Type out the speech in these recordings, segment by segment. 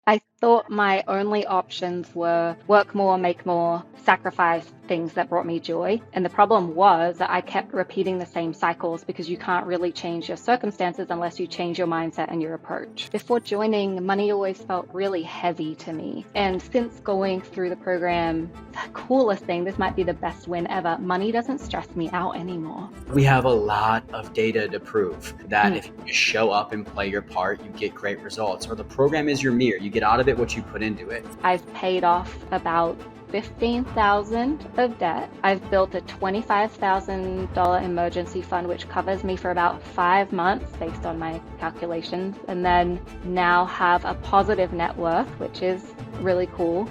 I thought my only options were work more, make more, sacrifice things that brought me joy. And the problem was that I kept repeating the same cycles because you can't really change your circumstances unless you change your mindset and your approach. Before joining, money always felt really heavy to me. And since going through the program, the coolest thing, this might be the best win ever, money doesn't stress me out anymore. We have a lot of data to prove that Mm. if you just show up and play your part, you get great results. Or the program is your mirror. You get out of it what you put into it. I've paid off about 15,000 of debt. I've built a $25,000 emergency fund, which covers me for about 5 months based on my calculations, and then now have a positive net worth, which is really cool.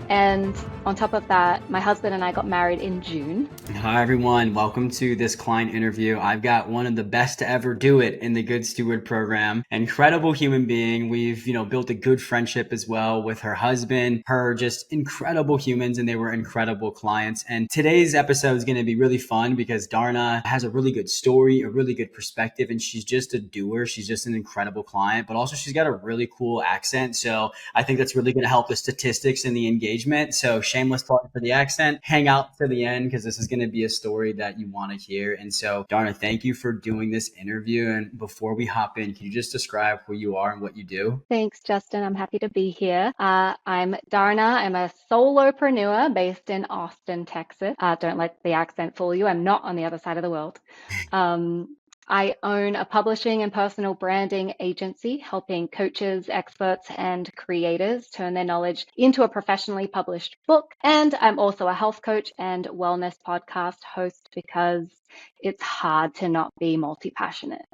And on top of that, my husband and I got married in June. Hi, everyone. Welcome to this client interview. I've got one of the best to ever do it in the Good Steward program. Incredible human being. We've, built a good friendship as well with her husband, her just incredible humans, and they were incredible clients. And today's episode is going to be really fun because Darnah has a really good story, a really good perspective, and she's just a doer. She's just an incredible client, but also she's got a really cool accent. So I think that's really going to help the statistics and the engagement. So shameless plug for the accent. Hang out to the end because this is going to be a story that you want to hear. And so, Darnah, thank you for doing this interview. And before we hop in, can you just describe who you are and what you do? Thanks, Justin. I'm happy to be here. I'm Darnah. I'm a solopreneur based in Austin, Texas. Don't let the accent fool you. I'm not on the other side of the world. Um, I own a publishing and personal branding agency, helping coaches, experts, and creators turn their knowledge into a professionally published book. And I'm also a health coach and wellness podcast host because it's hard to not be multi-passionate.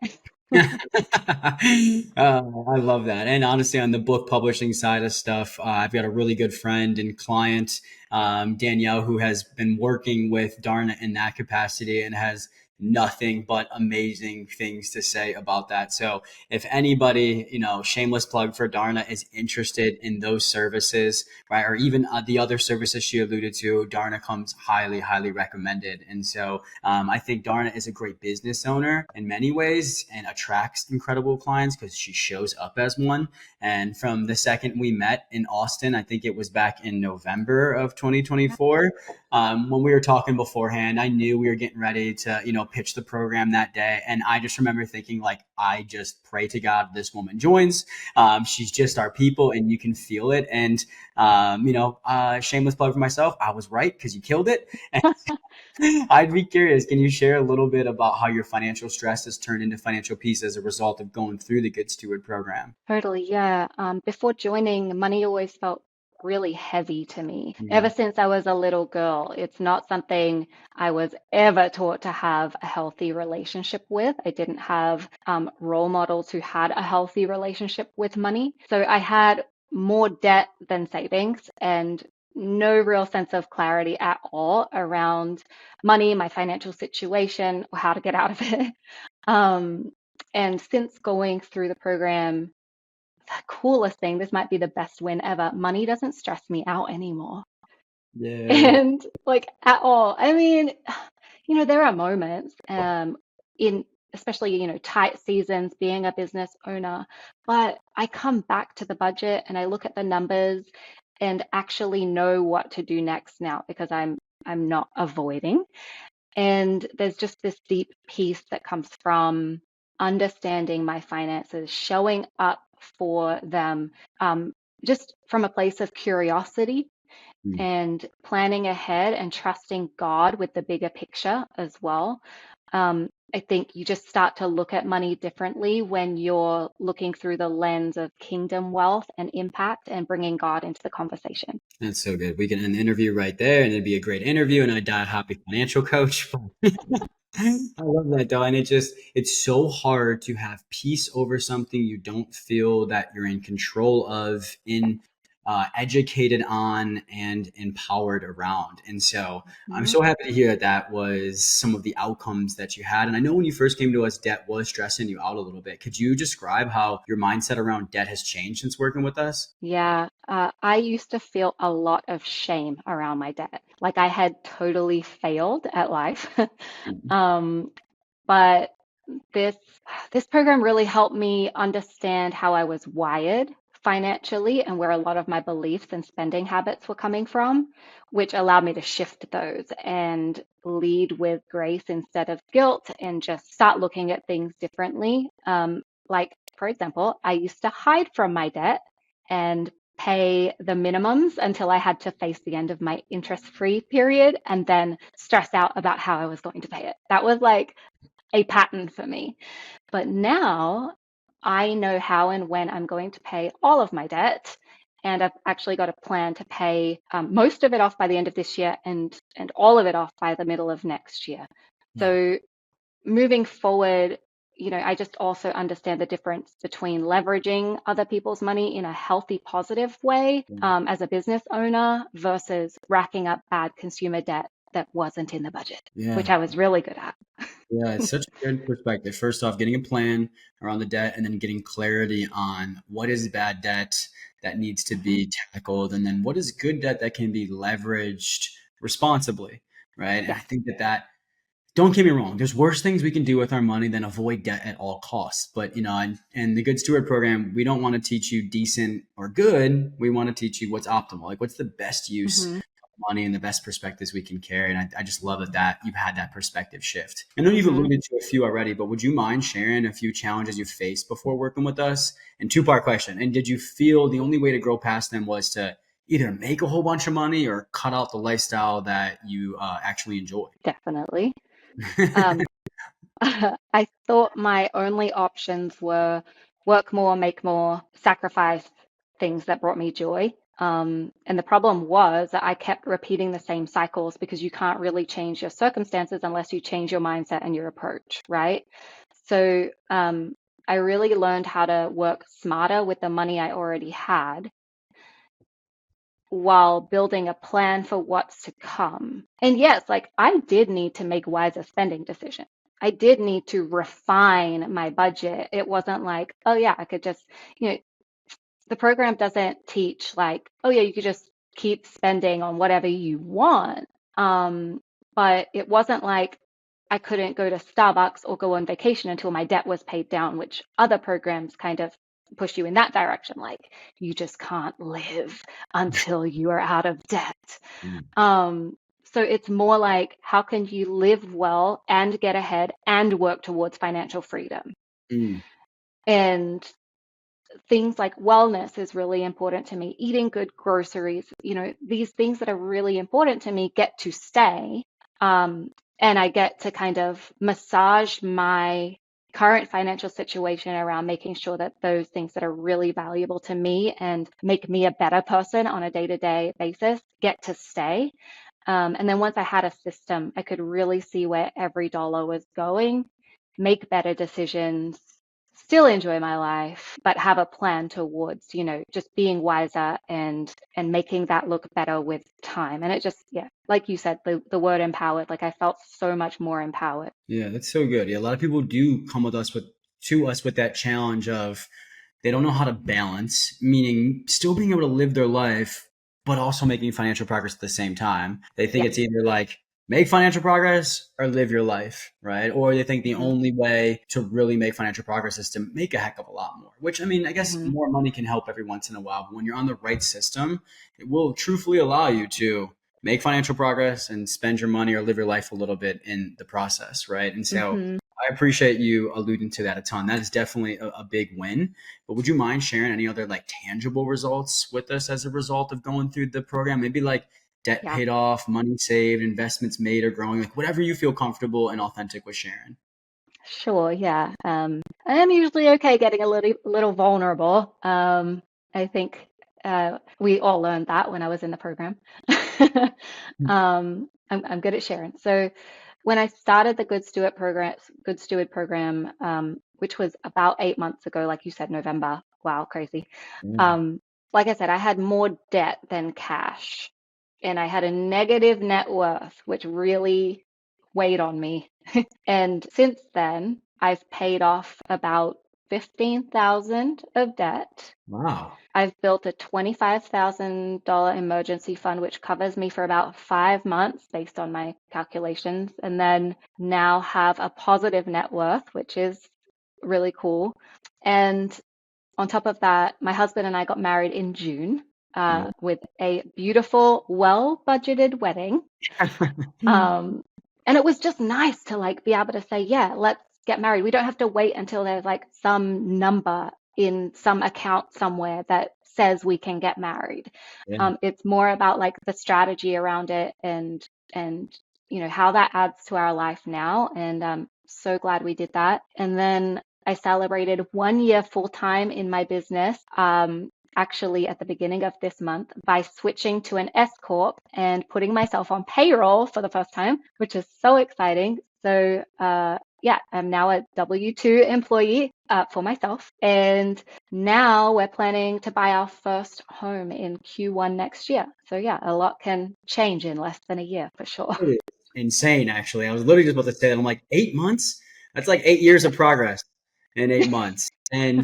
I love that. And honestly, on the book publishing side of stuff, I've got a really good friend and client, Danielle, who has been working with Darnah in that capacity and has nothing but amazing things to say about that. So if anybody, shameless plug for Darnah, is interested in those services, right, or even the other services she alluded to, Darnah comes highly, highly recommended. And so I think Darnah is a great business owner in many ways and attracts incredible clients because she shows up as one. And from the second we met in Austin, I think it was back in November of 2024, when we were talking beforehand, I knew we were getting ready to, pitch the program that day. And I just remember thinking, like, I just pray to God this woman joins. She's just our people and you can feel it. And, shameless plug for myself, I was right because you killed it. And I'd be curious, can you share a little bit about how your financial stress has turned into financial peace as a result of going through the Good Steward program? Totally, yeah. Before joining, money always felt really heavy to me. Ever Yeah. since I was a little girl, it's not something I was ever taught to have a healthy relationship with. I didn't have role models who had a healthy relationship with money. So I had more debt than savings and no real sense of clarity at all around money, my financial situation, or how to get out of it. Um, and since going through the program, the coolest thing, this might be the best win ever, money doesn't stress me out anymore. Yeah. And like at all. I mean, there are moments in especially, tight seasons being a business owner, but I come back to the budget and I look at the numbers and actually know what to do next now because I'm not avoiding. And there's just this deep peace that comes from understanding my finances, showing up for them, just from a place of curiosity and planning ahead and trusting God with the bigger picture as well. I think you just start to look at money differently when you're looking through the lens of kingdom wealth and impact and bringing God into the conversation. That's so good. We can end the interview right there, and it'd be a great interview, and I'd die a happy financial coach. I love that though. And it's so hard to have peace over something you don't feel that you're in control of, educated on, and empowered around. And so I'm Mhm. so happy to hear that that was some of the outcomes that you had. And I know when you first came to us, debt was stressing you out a little bit. Could you describe how your mindset around debt has changed since working with us? Yeah, I used to feel a lot of shame around my debt. Like I had totally failed at life. Um, but this this program really helped me understand how I was wired financially and where a lot of my beliefs and spending habits were coming from, which allowed me to shift those and lead with grace instead of guilt and just start looking at things differently. Like, for example, I used to hide from my debt and pay the minimums until I had to face the end of my interest-free period and then stress out about how I was going to pay it. That was like a pattern for me. But now I know how and when I'm going to pay all of my debt. And I've actually got a plan to pay most of it off by the end of this year and all of it off by the middle of next year. Wow. So moving forward, I just also understand the difference between leveraging other people's money in a healthy, positive way as a business owner versus racking up bad consumer debt that wasn't in the budget, which Yeah. I was really good at. Yeah, it's such a good perspective. First off, getting a plan around the debt and then getting clarity on what is bad debt that needs to Mhm. be tackled, and then what is good debt that can be leveraged responsibly, right? And I Yes. think that don't get me wrong, there's worse things we can do with our money than avoid debt at all costs. But and the Good Steward program, we don't want to teach you decent or good. We want to teach you what's optimal, like what's the best use Hmm. of money and the best perspectives we can carry. And I just love that you've had that perspective shift. I know you've Hmm. alluded to a few already, but would you mind sharing a few challenges you faced before working with us? And two-part question. And did you feel the only way to grow past them was to either make a whole bunch of money or cut out the lifestyle that you actually enjoy? Definitely. Um, I thought my only options were work more, make more, sacrifice things that brought me joy. And the problem was that I kept repeating the same cycles because you can't really change your circumstances unless you change your mindset and your approach, right? So I really learned how to work smarter with the money I already had while building a plan for what's to come. And yes, like I did need to make wiser spending decisions. I did need to refine my budget. It wasn't like, oh yeah, I could just, you know, the program doesn't teach like, oh yeah, you could just keep spending on whatever you want. Um, but it wasn't like I couldn't go to Starbucks or go on vacation until my debt was paid down, which other programs kind of push you in that direction. Like you just can't live until you are out of debt. Mm, Um, so it's more like how can you live well and get ahead and work towards financial freedom? mm, And things like wellness is really important to me. Eating good groceries, these things that are really important to me get to stay. Um, and I get to kind of massage my current financial situation around making sure that those things that are really valuable to me and make me a better person on a day-to-day basis get to stay. And then once I had a system, I could really see where every dollar was going, make better decisions, still enjoy my life, but have a plan towards, just being wiser and making that look better with time. And it just, yeah, like you said, the word empowered, like I felt so much more empowered. yeah, that's so good. Yeah, a lot of people do come to us with that challenge of they don't know how to balance, meaning still being able to live their life, but also making financial progress at the same time. They think Yeah. it's either like make financial progress or live your life, right? Or they think the Hmm. only way to really make financial progress is to make a heck of a lot more, which I mean, I guess Hmm. more money can help every once in a while. But when you're on the right system, it will truthfully allow you to make financial progress and spend your money or live your life a little bit in the process, right? And so Hmm. I appreciate you alluding to that a ton. That is definitely a big win. But would you mind sharing any other like tangible results with us as a result of going through the program? Maybe like debt Yeah. paid off, money saved, investments made or growing, like whatever you feel comfortable and authentic with sharing. Sure, yeah. I am usually okay getting a little vulnerable. I think we all learned that when I was in the program. I'm good at sharing. So when I started the Good Steward program, which was about 8 months ago, like you said, November. Wow, crazy. Mm. Um, like I said, I had more debt than cash, and I had a negative net worth, which really weighed on me. And since then, I've paid off about 15,000 of debt. Wow. I've built a $25,000 emergency fund, which covers me for about 5 months based on my calculations, and then now have a positive net worth, which is really cool. And on top of that, my husband and I got married in June Yeah. with a beautiful, well-budgeted wedding. Um, and it was just nice to like be able to say, yeah, let's get married. We don't have to wait until there's like some number in some account somewhere that says we can get married. Yeah. It's more about like the strategy around it and how that adds to our life now. And I'm so glad we did that. And then I celebrated 1 year full time in my business. Actually at the beginning of this month by switching to an S Corp and putting myself on payroll for the first time, which is so exciting. So, yeah, I'm now a W-2 employee for myself. And now we're planning to buy our first home in Q1 next year. So, yeah, a lot can change in less than a year for sure. It is insane, actually. I was literally just about to say that. I'm like, 8 months? That's like 8 years of progress in 8 months. And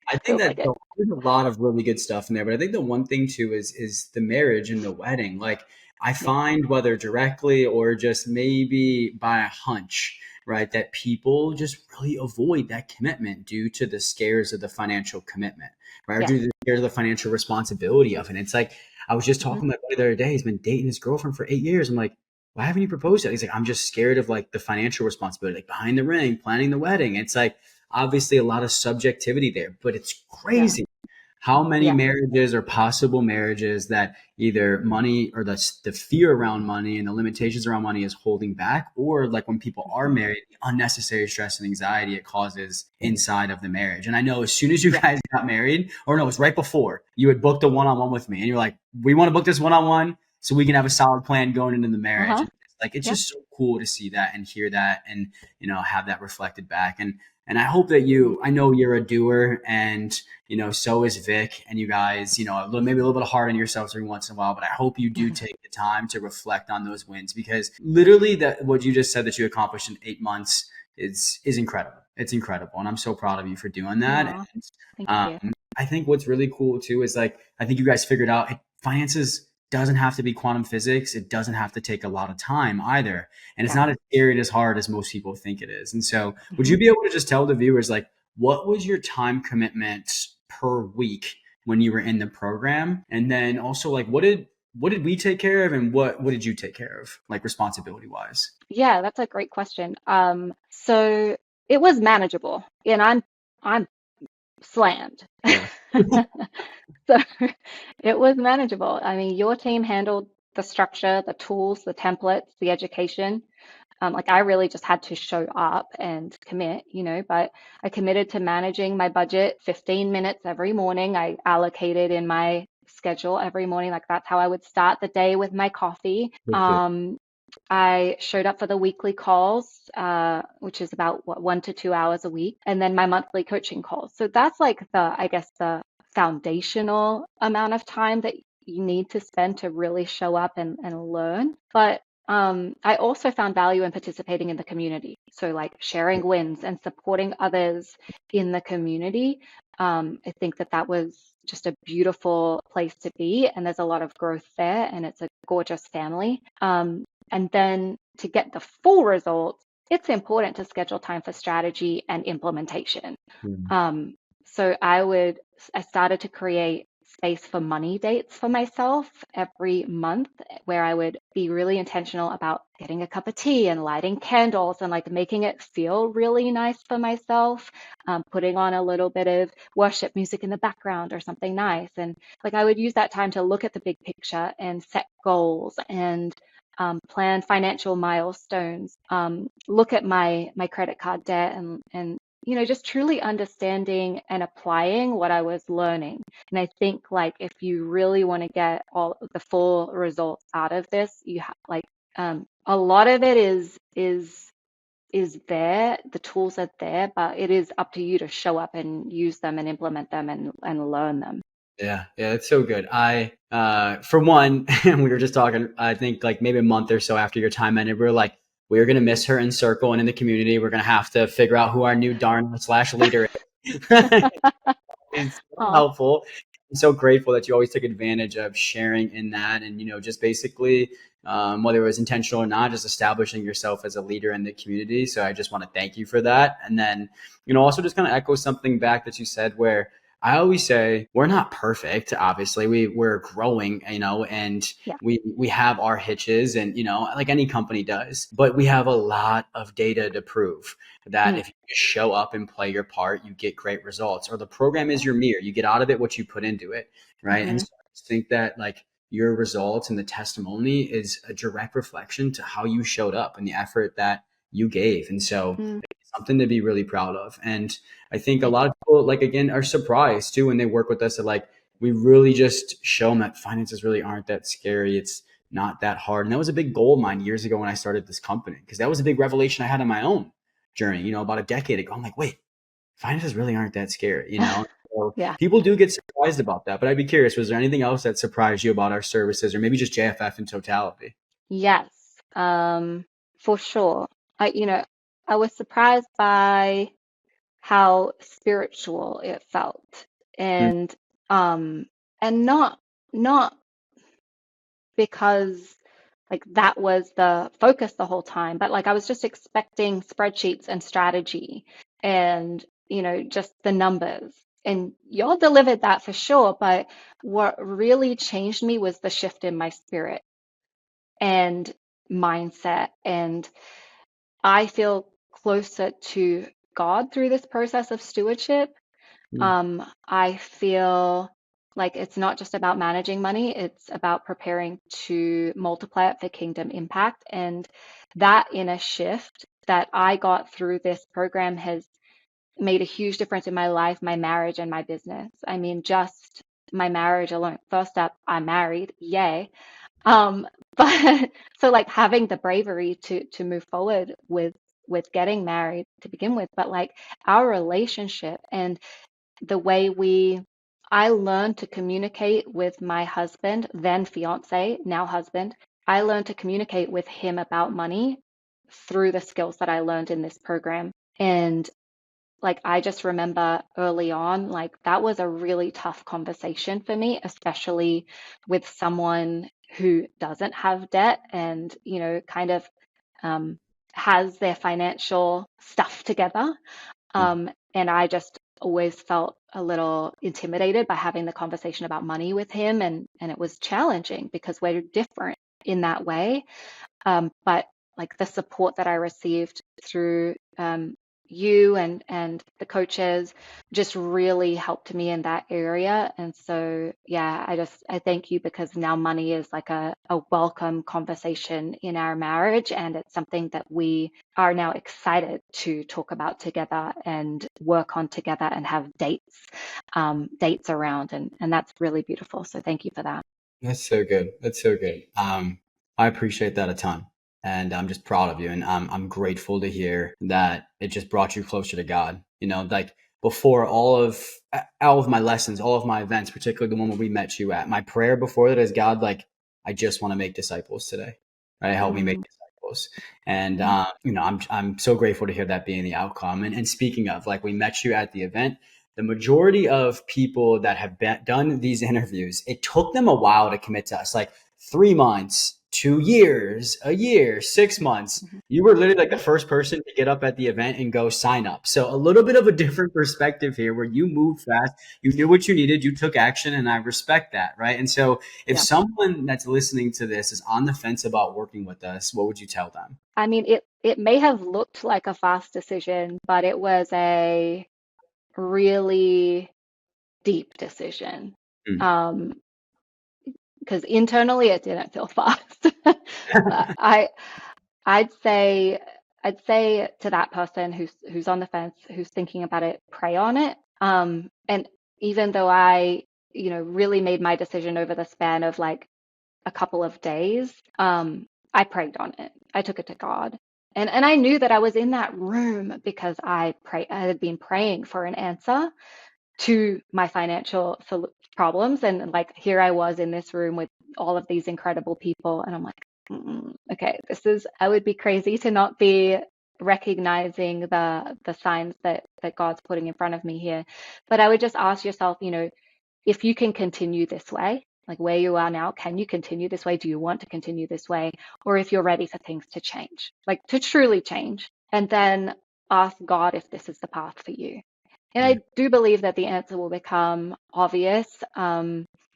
I think Feels that like it. there's a lot of really good stuff in there. But I think the one thing too is the marriage and the wedding. Like I Yeah. find whether directly or just maybe by a hunch, right, that people just really avoid that commitment due to the scares of the financial commitment, right? Or Yes. due to the scares of the financial responsibility of it. And it's like I was just Hmm. talking to my buddy the other day. He's been dating his girlfriend for 8 years. I'm like, why haven't you proposed yet? He's like, I'm just scared of like the financial responsibility, like behind the ring, planning the wedding. It's like obviously a lot of subjectivity there, but it's Yeah. crazy how many Yeah. marriages or possible marriages that either money or the fear around money and the limitations around money is holding back, or like when people are Hmm. married, the unnecessary stress and anxiety it causes inside of the marriage. And I know as soon as you Yeah. guys got married, or no, it was right before, you had booked a one-on-one with me and you're like, we want to book this one-on-one so we can have a solid plan going into the marriage. Uh-huh. And like it's Yeah. just so cool to see that and hear that and have that reflected back. And I hope that I know you're a doer, and so is Vic, and you guys, maybe a little bit hard on yourselves every once in a while, but I hope you do take the time to reflect on those wins, because literally that what you just said that you accomplished in 8 months is incredible. It's incredible. And I'm so proud of you for doing that. Aw, And thank you. I think what's really cool too is like, I think you guys figured out finances doesn't have to be quantum physics. It doesn't have to take a lot of time either. And it's Yeah. not as scary and as hard as most people think it is. And so would Hmm. you be able to just tell the viewers, like, what was your time commitment per week when you were in the program? And then also like, what did we take care of, and what did you take care of, like responsibility wise? Yeah, that's a great question. So it was manageable, and I'm slammed. Yeah. So it was manageable. I mean, your team handled the structure, the tools, the templates, the education. Like I really just had to show up and commit, but I committed to managing my budget 15 minutes every morning. I allocated in my schedule every morning. Like that's how I would start the day with my coffee. Wicked. I showed up for the weekly calls, which is about 1 to 2 hours a week, and then my monthly coaching calls. So that's like I guess, the foundational amount of time that you need to spend to really show up and learn. But I also found value in participating in the community. So like sharing wins and supporting others in the community. I think that was just a beautiful place to be, and there's a lot of growth there, and it's a gorgeous family. And then to get the full results, it's important to schedule time for strategy and implementation. Yeah. Um, so I started to create space for money dates for myself every month, where I would be really intentional about getting a cup of tea and lighting candles and like making it feel really nice for myself, putting on a little bit of worship music in the background or something nice. And like I would use that time to look at the big picture and set goals and plan financial milestones, look at my credit card debt and just truly understanding and applying what I was learning. And I think like if you really want to get all the full results out of this, you have like a lot of it is there. The tools are there, but it is up to you to show up and use them and implement them and learn them. Yeah, yeah, it's so good. For one, we were just talking, I think like maybe a month or so after your time ended, we were like, we're going to miss her in circle and in the community. We're going to have to figure out who our new Darnah/leader is. It's so Oh, helpful. I'm so grateful that you always took advantage of sharing in that, and just basically, whether it was intentional or not, just establishing yourself as a leader in the community. So I just want to thank you for that. And then also just kind of echo something back that you said, where I always say we're not perfect. Obviously, we're growing, and Yeah. we have our hitches, and like any company does. But we have a lot of data to prove that Mm, if you just show up and play your part, you get great results. Or the program is yeah. your mirror; you get out of it what you put into it, right? And Hmm. so I just think that like your results and the testimony is a direct reflection to how you showed up and the effort that you gave, and so Mm, it's something to be really proud of. And I think a thank lot you. of people, like, again, are surprised too when they work with us that like we really just show them that finances really aren't that scary. It's not that hard. And that was a big goal of mine years ago when I started this company, because that was a big revelation I had on my own journey, about a decade ago. I'm like, wait, finances really aren't that scary. So Yeah. people do get surprised about that. But I'd be curious, was there anything else that surprised you about our services or maybe just JFF in totality? Yes. For sure. I was surprised by how spiritual it felt, Mm, and um and not because like that was the focus the whole time, but like I was just expecting spreadsheets and strategy and just the numbers, and y'all delivered that for sure. But what really changed me was the shift in my spirit and mindset, and I feel closer to God through this process of stewardship. mm, I feel like it's not just about managing money, it's about preparing to multiply it for kingdom impact. And that inner shift that I got through this program has made a huge difference in my life, my marriage, and my business. I mean, just my marriage alone. First up, I'm married, yay. Um, but so like having the bravery to move forward with getting married to begin with, but like our relationship and the way I learned to communicate with my husband, then fiance, now husband. I learned to communicate with him about money through the skills that I learned in this program. And like, I just remember early on, like, that was a really tough conversation for me, especially with someone who doesn't have debt and, kind of um, has their financial stuff together. mm, And I just always felt a little intimidated by having the conversation about money with him. And it was challenging because we're different in that way. But like the support that I received through you and the coaches just really helped me in that area. And so, yeah, I thank you because now money is like a welcome conversation in our marriage. And it's something that we are now excited to talk about together and work on together and have dates around. And that's really beautiful. So thank you for that. That's so good. That's so good. I appreciate that a ton. And I'm just proud of you. And I'm grateful to hear that it just brought you closer to God. Like before all of my lessons, all of my events, particularly the one where we met you at, my prayer before that is, God, like, I just want to make disciples today. Right? Help me make Mm, disciples. And mm, I'm so grateful to hear that being the outcome. And speaking of, like, we met you at the event. The majority of people that have done these interviews, it took them a while to commit to us, like 3 months, 2 years, a year, 6 months. mhm, You were literally like the mhm. first person to get up at the event and go sign up. So a little bit of a different perspective here where you moved fast, you knew what you needed, you took action, and I respect that, right? And so if Yeah. someone that's listening to this is on the fence about working with us, what would you tell them? I mean, it may have looked like a fast decision, but it was a really deep decision. Mm. Um, because internally it didn't feel fast. But I'd say I'd say to that person who's on the fence, who's thinking about it, pray on it. And even though I, really made my decision over the span of like a couple of days, I prayed on it. I took it to God. And I knew that I was in that room because I had been praying for an answer to my financial problems. And like here I was in this room with all of these incredible people. And I'm like, okay, I would be crazy to not be recognizing the signs that God's putting in front of me here. But I would just ask yourself, if you can continue this way, like where you are now, can you continue this way? Do you want to continue this way? Or if you're ready for things to change, like to truly change, and then ask God if this is the path for you. And I do believe that the answer will become obvious.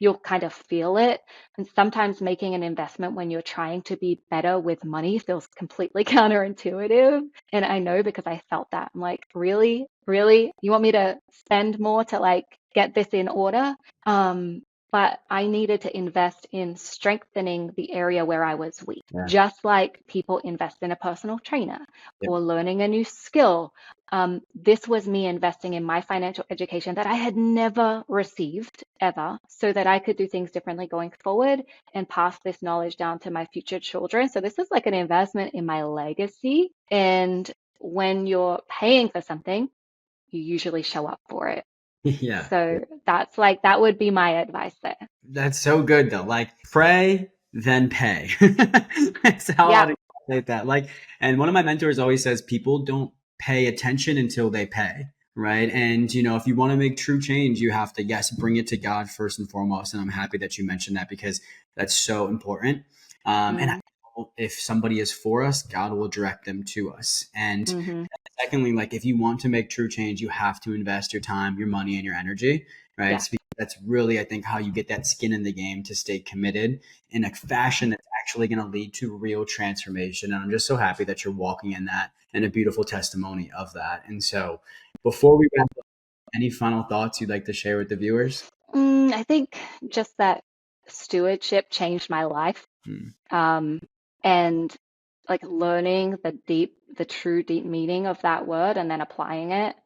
You'll kind of feel it. And sometimes making an investment when you're trying to be better with money feels completely counterintuitive. And I know because I felt that. I'm like, really? Really? You want me to spend more to like get this in order? Um, but I needed to invest in strengthening the area where I was weak, Yeah. just like people invest in a personal trainer Yep. or learning a new skill. This was me investing in my financial education that I had never received ever, so that I could do things differently going forward and pass this knowledge down to my future children. So this is like an investment in my legacy. And when you're paying for something, you usually show up for it. Yeah. So that's like, that would be my advice there. That's so good though. Like pray, then pay. That's how Yeah. I'd say that. Like, and one of my mentors always says people don't pay attention until they pay. Right. And, if you want to make true change, you have to, yes, bring it to God first and foremost. And I'm happy that you mentioned that because that's so important. And I Mm, know if somebody is for us, God will direct them to us. And hmm. secondly, like if you want to make true change, you have to invest your time, your money, and your energy, right? Yeah. So that's really, I think, how you get that skin in the game to stay committed in a fashion that's actually going to lead to real transformation. And I'm just so happy that you're walking in that and a beautiful testimony of that. And so, before we wrap up, any final thoughts you'd like to share with the viewers? I think just that stewardship changed my life. Hmm. Um, and like learning the true deep meaning of that word and then applying it.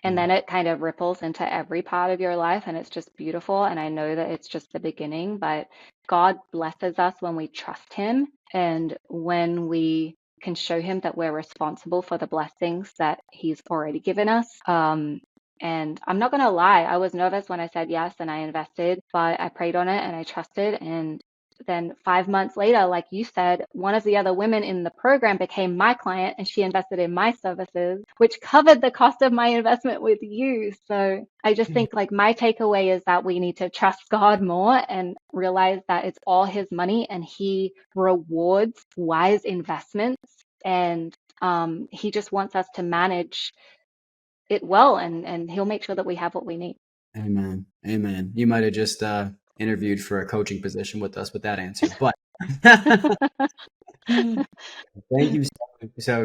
And Yeah. then it kind of ripples into every part of your life, and it's just beautiful. And I know that it's just the beginning, but God blesses us when we trust Him and when we can show Him that we're responsible for the blessings that He's already given us. And I'm not going to lie, I was nervous when I said yes and I invested, but I prayed on it and I trusted. And then 5 months later, like you said, one of the other women in the program became my client and she invested in my services, which covered the cost of my investment with you. So I just think like my takeaway is that we need to trust God more and realize that it's all His money and He rewards wise investments. And He just wants us to manage it well, and He'll make sure that we have what we need. Amen. Amen. You might have just interviewed for a coaching position with us with that answer, but thank you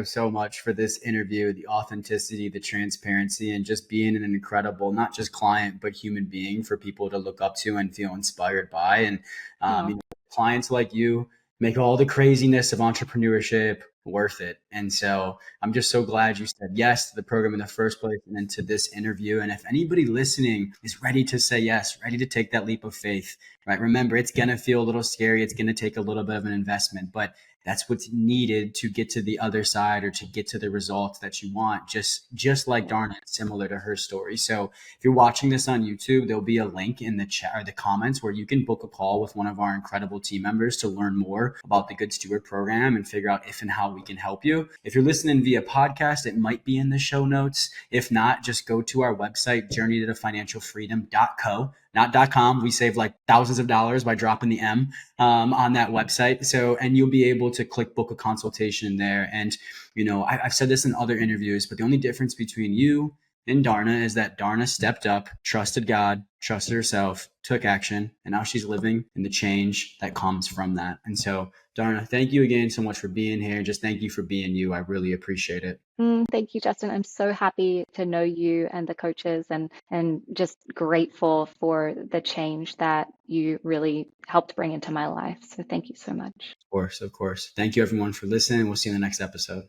so much for this interview, the authenticity, the transparency, and just being an incredible, not just client, but human being for people to look up to and feel inspired by. And Oh, clients like you make all the craziness of entrepreneurship worth it. And so I'm just so glad you said yes to the program in the first place and then to this interview. And if anybody listening is ready to say yes, ready to take that leap of faith, right? Remember, it's going to feel a little scary. It's going to take a little bit of an investment, but that's what's needed to get to the other side or to get to the results that you want, just like yeah. Darnah, similar to her story. So if you're watching this on YouTube, there'll be a link in the chat or the comments where you can book a call with one of our incredible team members to learn more about the Good Steward program and figure out if and how we can help you. If you're listening via podcast, it might be in the show notes. If not, just go to our website, journeytofinancialfreedom.co, not .com. We save like thousands of dollars by dropping the M on that website. So, and you'll be able to click book a consultation there. And, I've said this in other interviews, but the only difference between you and Darnah is that Darnah stepped up, trusted God, trusted herself, took action, and now she's living in the change that comes from that. And so, Darnah, thank you again so much for being here. Just thank you for being you. I really appreciate it. Thank you, Justin. I'm so happy to know you and the coaches, and just grateful for the change that you really helped bring into my life. So thank you so much. Of course, of course. Thank you everyone for listening. We'll see you in the next episode.